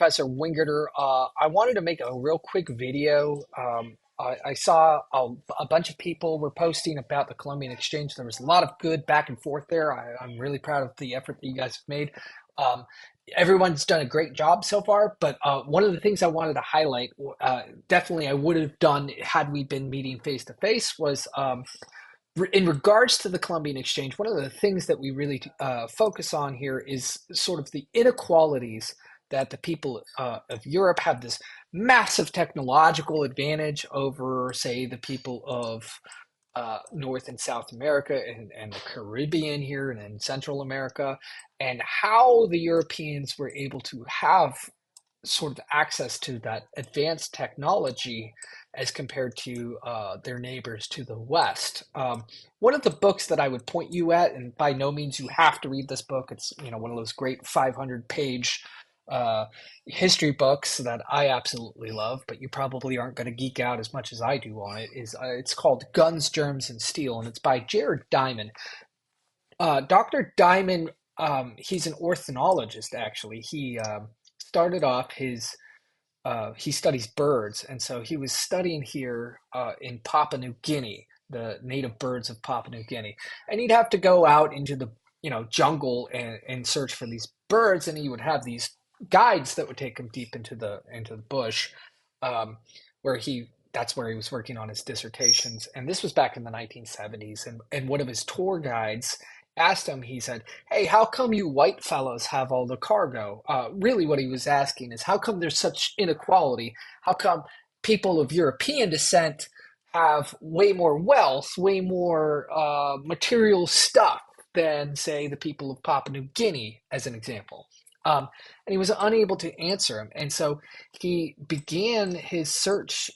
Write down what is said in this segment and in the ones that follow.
Professor Wingerter. I wanted to make a real quick video. I saw a bunch of people were posting about the Columbian Exchange. There was a lot of good back and forth there. I'm really proud of the effort that you guys have made. Um, Everyone's done a great job so far, but one of the things I wanted to highlight, definitely I would have done had we been meeting face to face, was in regards to the Columbian Exchange, one of the things that we really focus on here is sort of the inequalities that the people of Europe have this massive technological advantage over, say, the people of North and South America and the Caribbean here and in Central America, and how the Europeans were able to have sort of access to that advanced technology as compared to their neighbors to the west. One of the books that I would point you at, and by no means you have to read this book. It's one of those great 500-page uh, history books that I absolutely love, but you probably aren't going to geek out as much as I do on it. Is It's called Guns, Germs, and Steel, and it's by Jared Diamond. Dr. Diamond, he's an ornithologist, actually. He started off he studies birds, and so he was studying here in Papua New Guinea, the native birds of Papua New Guinea. And he'd have to go out into the jungle and search for these birds, and he would have these guides that would take him deep into the bush, um, where he that's where he was working on his dissertations. And this was back in the 1970s. And one of his tour guides asked him, he said, "Hey, how come you white fellows have all the cargo?" Really, what he was asking is, how come there's such inequality? How come people of European descent have way more wealth, way more material stuff than, say, the people of Papua New Guinea, as an example? And he was unable to answer him. And so he began his search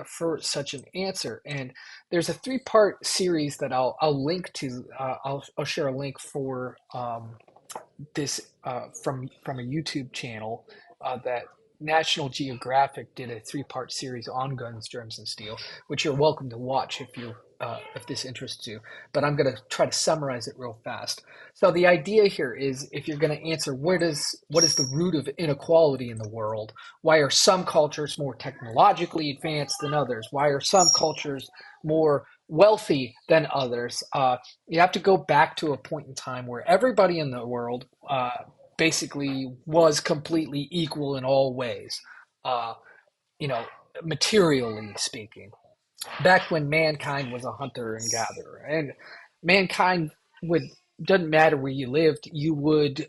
for such an answer. And there's a three-part series that I'll link to. I'll share a link for this from a YouTube channel that National Geographic did a three-part series on guns, germs, and steel, which you're welcome to watch if this interests you. But I'm going to try to summarize it real fast. So the idea here is, if you're going to answer what is the root of inequality in the world, why are some cultures more technologically advanced than others? Why are some cultures more wealthy than others? You have to go back to a point in time where everybody in the world basically was completely equal in all ways, uh, you know, materially speaking. Back when mankind was a hunter and gatherer, and mankind would doesn't matter where you would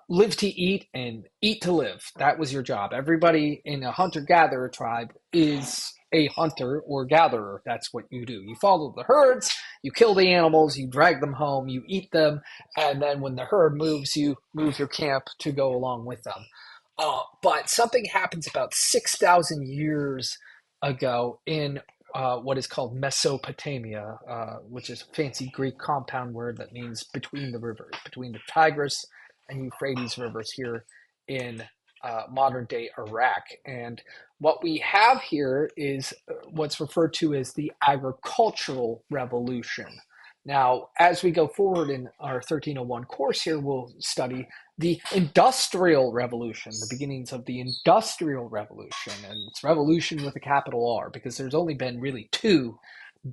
live to eat and eat to live. That was your job. Everybody in a hunter gatherer tribe is a hunter or gatherer. That's what you do. You follow the herds, you kill the animals, you drag them home, you eat them, and then when the herd moves, you move your camp to go along with them. But something happens about 6,000 years ago in what is called Mesopotamia, which is a fancy Greek compound word that means between the rivers, between the Tigris and Euphrates rivers here in modern day Iraq. And what we have here is what's referred to as the agricultural revolution. Now, as we go forward in our 1301 course here, we'll study the Industrial Revolution, the beginnings of the Industrial Revolution, and it's revolution with a capital R, because there's only been really two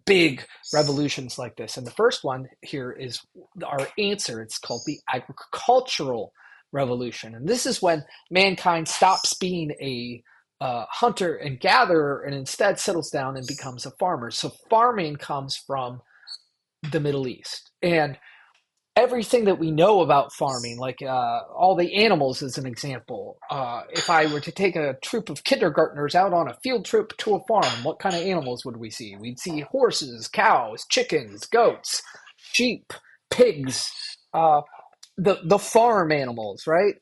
big revolutions like this. And the first one here is our answer. It's called the Agricultural Revolution. And this is when mankind stops being a hunter and gatherer and instead settles down and becomes a farmer. So farming comes from the Middle East. And everything that we know about farming, like all the animals as an example. If I were to take a troop of kindergartners out on a field trip to a farm, what kind of animals would we see? We'd see horses, cows, chickens, goats, sheep, pigs, the farm animals, right?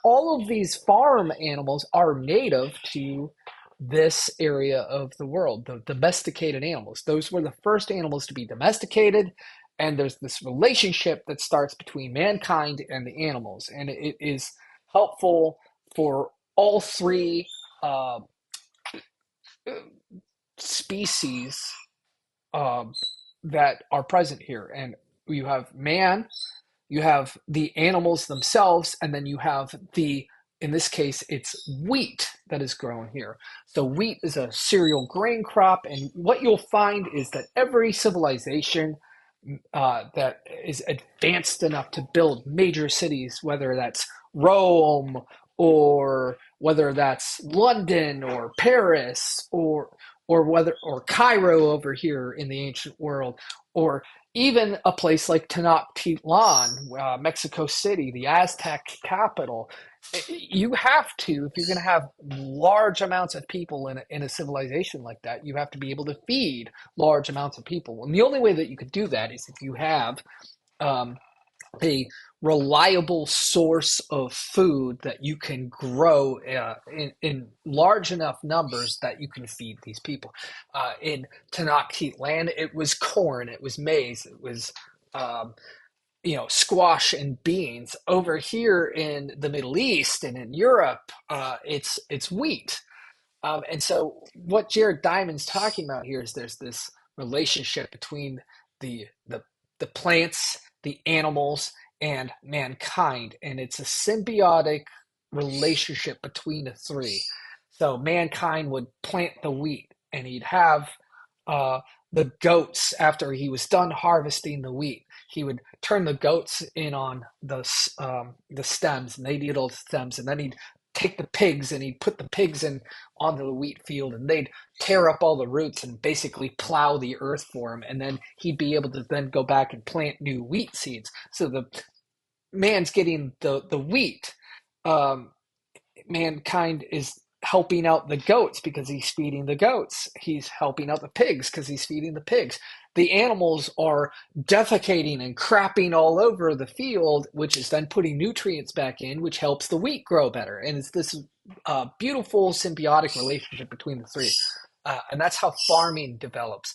All of these farm animals are native to this area of the world, the domesticated animals. Those were the first animals to be domesticated, and there's this relationship that starts between mankind and the animals, and it is helpful for all three uh, species um, that are present here. And you have man, you have the animals themselves, and then you have the in this case, it's wheat that is grown here. So wheat is a cereal grain crop, and what you'll find is that every civilization that is advanced enough to build major cities, whether that's Rome or whether that's London or Paris or Cairo over here in the ancient world, or even a place like Tenochtitlan, Mexico City, the Aztec capital. You have to, if you're going to have large amounts of people in a civilization like that, you have to be able to feed large amounts of people. And the only way that you could do that is if you have um, a reliable source of food that you can grow in large enough numbers that you can feed these people. In Tenochtitlan, it was corn, it was maize, it was um, squash and beans. Over here in the Middle East and in Europe, it's wheat. And so what Jared Diamond's talking about here is there's this relationship between the the the plants, the animals, and mankind, and it's a symbiotic relationship between the three. So mankind would plant the wheat, and he'd have uh, the goats after he was done harvesting the wheat. He would turn the goats in on the stems, and they'd eat all the stems, and then he'd take the pigs and he'd put the pigs in onto the wheat field, and they'd tear up all the roots and basically plow the earth for him, and then he'd be able to then go back and plant new wheat seeds. So the man's getting the wheat. Um, Mankind is helping out the goats because he's feeding the goats. He's helping out the pigs because he's feeding the pigs. The animals are defecating and crapping all over the field, which is then putting nutrients back in, which helps the wheat grow better. And it's this beautiful symbiotic relationship between the three. And that's how farming develops.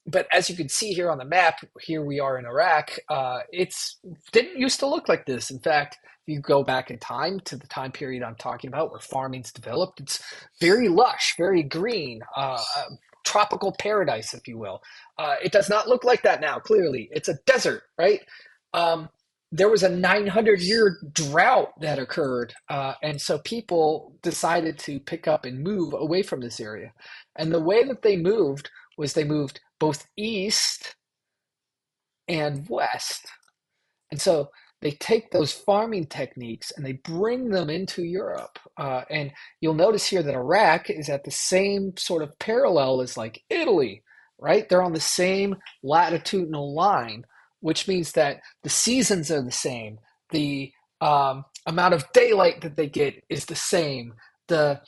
But as you can see here on the map, here we are in Iraq. It's didn't used to look like this. In fact, if you go back in time to the time period I'm talking about where farming's developed, it's very lush, very green, tropical paradise, if you will. It does not look like that now, clearly. It's a desert, right? Um, there was a 900-year drought that occurred, and so people decided to pick up and move away from this area. And the way that they moved was they moved both east and west. And so they take those farming techniques and they bring them into Europe. And you'll notice here that Iraq is at the same sort of parallel as like Italy, right? They're on the same latitudinal line, which means that the seasons are the same. The amount of daylight that they get is the same. The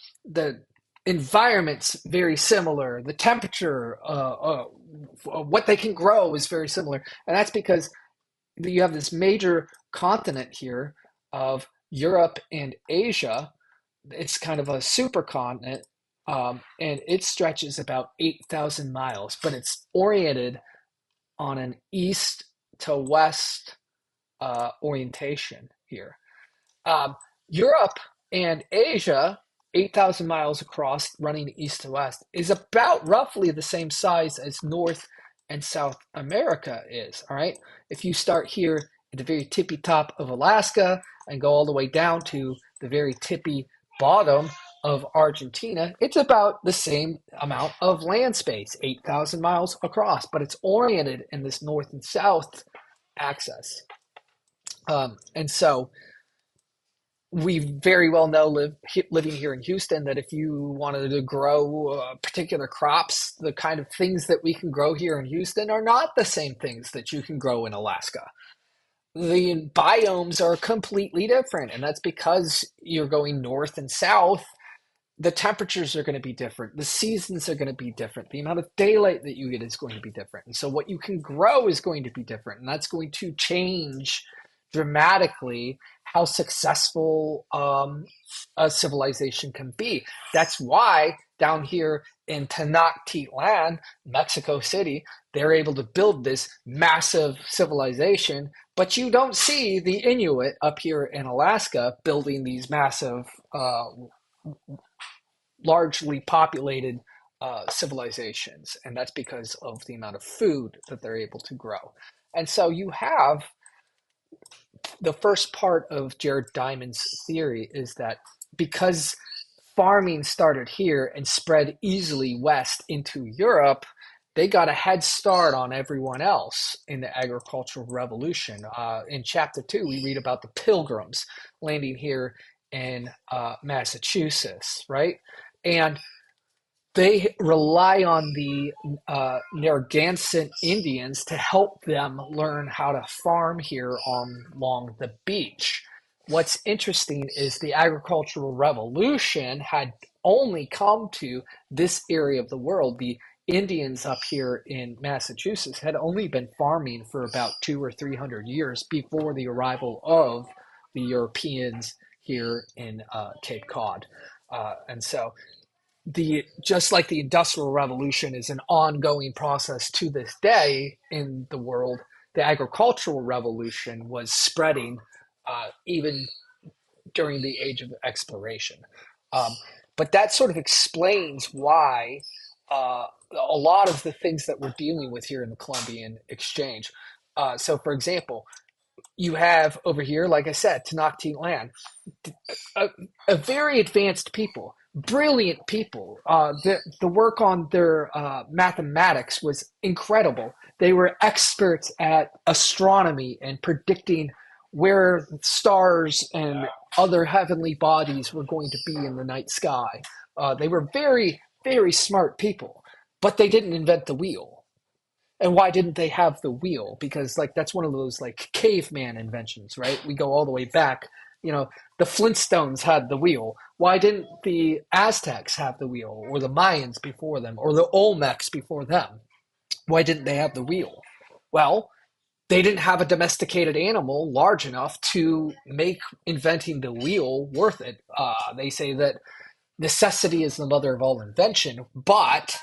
environment's very similar. The temperature, what they can grow is very similar. And that's because you have this major continent here of Europe and Asia. It's kind of a supercontinent, and it stretches about 8,000 miles, but it's oriented on an east to west orientation here. Um, Europe and Asia, 8,000 miles across, running east to west, is about roughly the same size as North and South America is. All right. If you start here at the very tippy top of Alaska and go all the way down to the very tippy bottom of Argentina, it's about the same amount of land space, 8,000 miles across, but it's oriented in this north and south axis. And so we very well know living here in Houston that if you wanted to grow particular crops, the kind of things that we can grow here in Houston are not the same things that you can grow in Alaska. The biomes are completely different, and that's because you're going north and south. The temperatures are going to be different. The seasons are going to be different. The amount of daylight that you get is going to be different. And so what you can grow is going to be different. And that's going to change dramatically how successful a civilization can be. That's why down here in Tenochtitlan, Mexico City, they're able to build this massive civilization, but you don't see the Inuit up here in Alaska building these massive largely populated civilizations, and that's because of the amount of food that they're able to grow. And so you have the first part of Jared Diamond's theory is that because farming started here and spread easily west into Europe, they got a head start on everyone else in the agricultural revolution. In chapter 2, we read about the Pilgrims landing here in Massachusetts, right? And they rely on the Narragansett Indians to help them learn how to farm here along the beach. What's interesting is the agricultural revolution had only come to this area of the world. The Indians up here in Massachusetts had only been farming for about 200 or 300 years before the arrival of the Europeans here in Cape Cod. And so the just like the industrial revolution is an ongoing process to this day in the world, the agricultural revolution was spreading even during the age of exploration. Um, but that sort of explains why a lot of the things that we're dealing with here in the Columbian Exchange. So, for example, you have over here, like I said, Tenactitlan land, a, a very advanced people, brilliant people. The work on their mathematics was incredible. They were experts at astronomy and predicting where stars and other heavenly bodies were going to be in the night sky. They were very, very smart people, but they didn't invent the wheel. And why didn't they have the wheel? Because like that's one of those like caveman inventions, right? We go all the way back. You know, the Flintstones had the wheel. Why didn't the Aztecs have the wheel, or the Mayans before them, or the Olmecs before them? Why didn't they have the wheel? Well, they didn't have a domesticated animal large enough to make inventing the wheel worth it. They say that necessity is the mother of all invention, but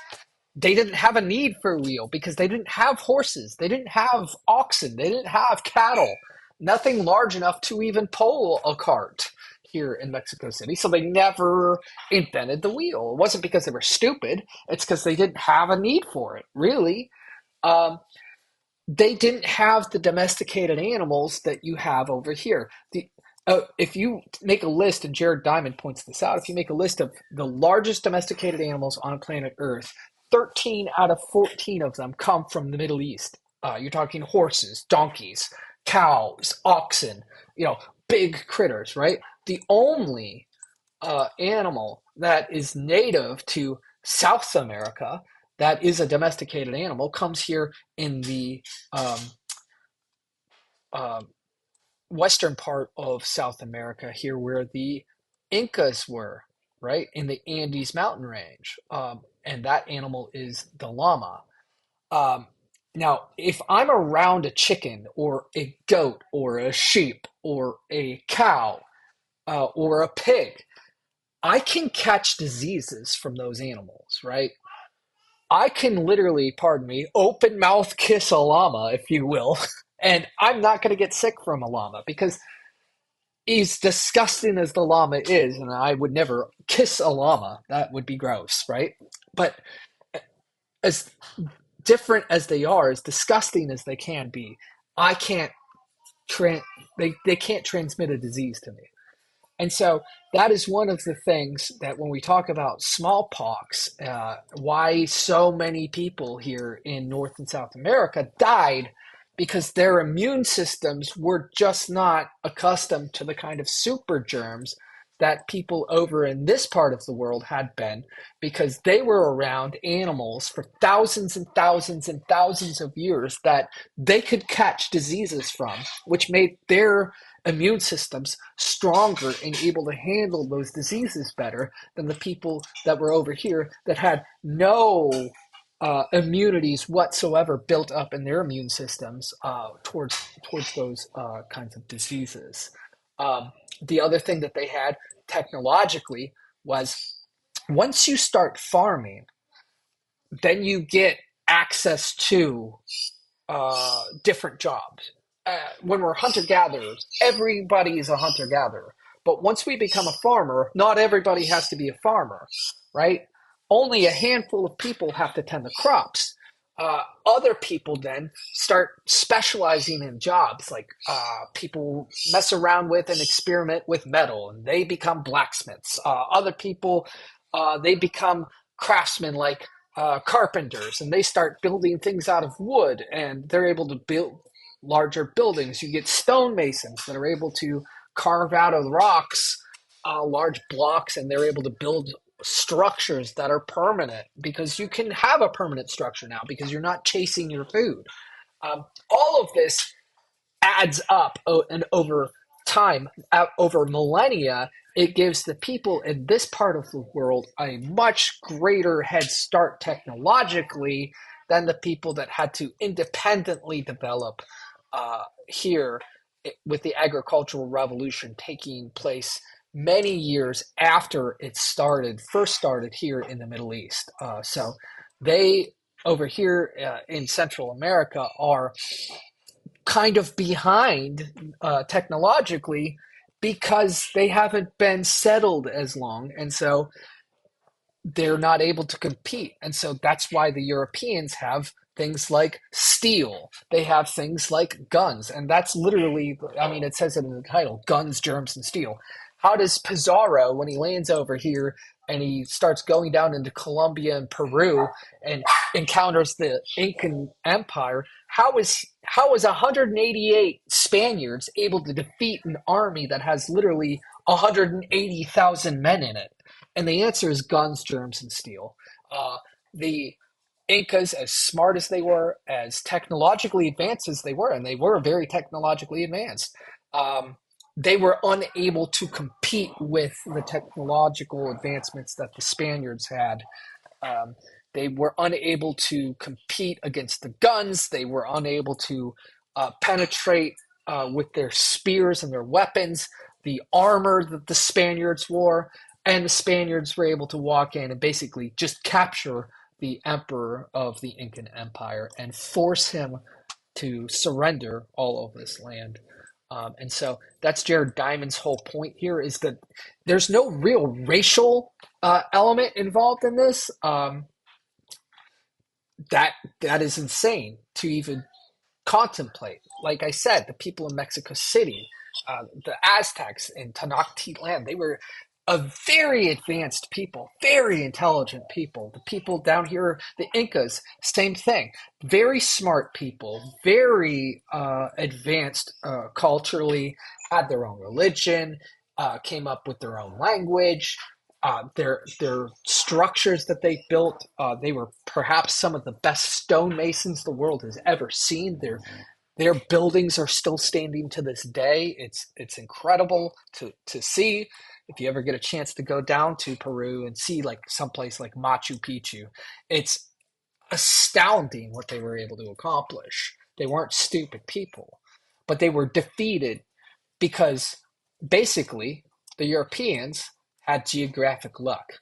they didn't have a need for a wheel because they didn't have horses, they didn't have oxen, they didn't have cattle, nothing large enough to even pull a cart here in Mexico City. So they never invented the wheel. It wasn't because they were stupid, it's because they didn't have a need for it, really. Um, they didn't have the domesticated animals that you have over here. If you make a list, and Jared Diamond points this out, if you make a list of the largest domesticated animals on planet Earth, 13 out of 14 of them come from the Middle East. You're talking horses, donkeys, cows, oxen, big critters, right? The only animal that is native to South America that is a domesticated animal comes here in the um, uh, western part of South America, here where the Incas were, right, in the Andes mountain range. And that animal is the llama. Um, Now, if I'm around a chicken or a goat or a sheep or a cow or a pig, I can catch diseases from those animals, right? I can literally, pardon me, open mouth kiss a llama, if you will, and I'm not going to get sick from a llama because as disgusting as the llama is, and I would never kiss a llama, that would be gross, right? But as different as they are, as disgusting as they can be, I can't, they can't transmit a disease to me. And so that is one of the things that when we talk about smallpox, why so many people here in North and South America died because their immune systems were just not accustomed to the kind of super germs that people over in this part of the world had been, because they were around animals for thousands and thousands and thousands of years that they could catch diseases from, which made their immune systems stronger and able to handle those diseases better than the people that were over here that had no immunities whatsoever built up in their immune systems towards those kinds of diseases. The other thing that they had technologically was, once you start farming, then you get access to different jobs. When we're hunter gatherers, everybody is a hunter gatherer. But once we become a farmer, not everybody has to be a farmer, right? Only a handful of people have to tend the crops. Other people then start specializing in jobs, like people mess around with and experiment with metal and they become blacksmiths. Other people, they become craftsmen, like carpenters, and they start building things out of wood and they're able to build larger buildings. You get stonemasons that are able to carve out of rocks large blocks, and they're able to build structures that are permanent, because you can have a permanent structure now because you're not chasing your food. All of this adds up, and over time, over millennia, it gives the people in this part of the world a much greater head start technologically than the people that had to independently develop here, with the agricultural revolution taking place many years after it first started here in the Middle East. So they, over here in Central America, are kind of behind technologically because they haven't been settled as long. And so they're not able to compete. And so that's why the Europeans have things like steel. They have things like guns. And that's literally, I mean, it says it in the title, guns, germs, and steel. How does Pizarro, when he lands over here and he starts going down into Colombia and Peru and encounters the Incan Empire, how is 188 Spaniards able to defeat an army that has literally 180,000 men in it? And the answer is guns, germs, and steel. The Incas, as smart as they were, as technologically advanced as they were, and they were very technologically advanced, they were unable to compete with the technological advancements that the Spaniards had. Um, they were unable to compete against the guns. They were unable to penetrate with their spears and their weapons, the armor that the Spaniards wore. And the Spaniards were able to walk in and basically just capture the emperor of the Incan Empire and force him to surrender all of this land. And so that's Jared Diamond's whole point here, is that there's no real racial element involved in this. That is insane to even contemplate. Like I said, the people in Mexico City, the Aztecs in Tenochtitlan, they were a very advanced people, very intelligent people. The people down here, the Incas, same thing. Very smart people, very advanced culturally, had their own religion, came up with their own language. Their structures that they built, they were perhaps some of the best stonemasons the world has ever seen. Their buildings are still standing to this day. It's incredible to see. If you ever get a chance to go down to Peru and see like someplace like Machu Picchu, it's astounding what they were able to accomplish. They weren't stupid people, but they were defeated because basically the Europeans had geographic luck.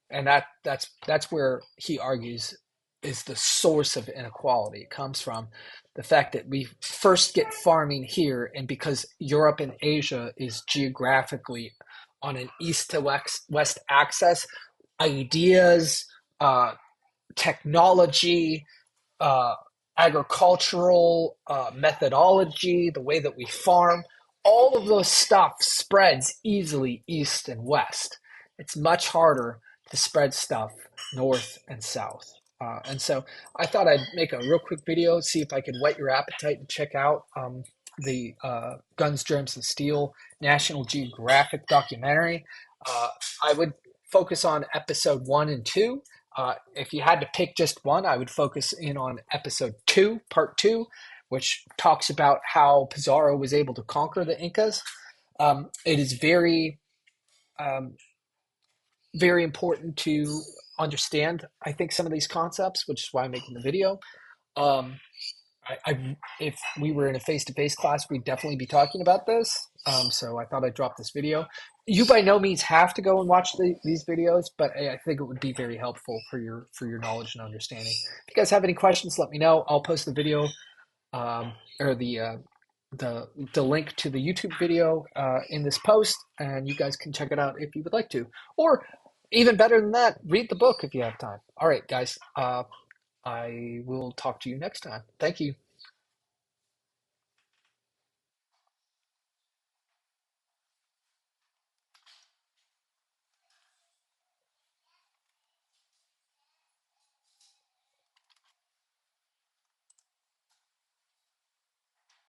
And that's where he argues is the source of inequality. It comes from the fact that we first get farming here, and because Europe and Asia is geographically on an east to west axis, ideas, uh, technology, uh, agricultural methodology, the way that we farm, all of those stuff spreads easily east and west. It's much harder to spread stuff north and south. And so I thought I'd make a real quick video, see if I could whet your appetite and check out the Guns, Germs, and Steel National Geographic documentary. I would focus on episode 1 and 2. If you had to pick just one, I would focus in on episode 2, part 2, which talks about how Pizarro was able to conquer the Incas. It is um, very important to understand, I think, some of these concepts, which is why I'm making the video. Um, if we were in a face-to-face class, we'd definitely be talking about this. So I thought I'd drop this video. You by no means have to go and watch these videos, but I think it would be very helpful for your knowledge and understanding. If you guys have any questions, let me know. I'll post the video or the link to the YouTube video in this post, and you guys can check it out if you would like to. Or even better than that, read the book if you have time. All right, guys. I will talk to you next time. Thank you.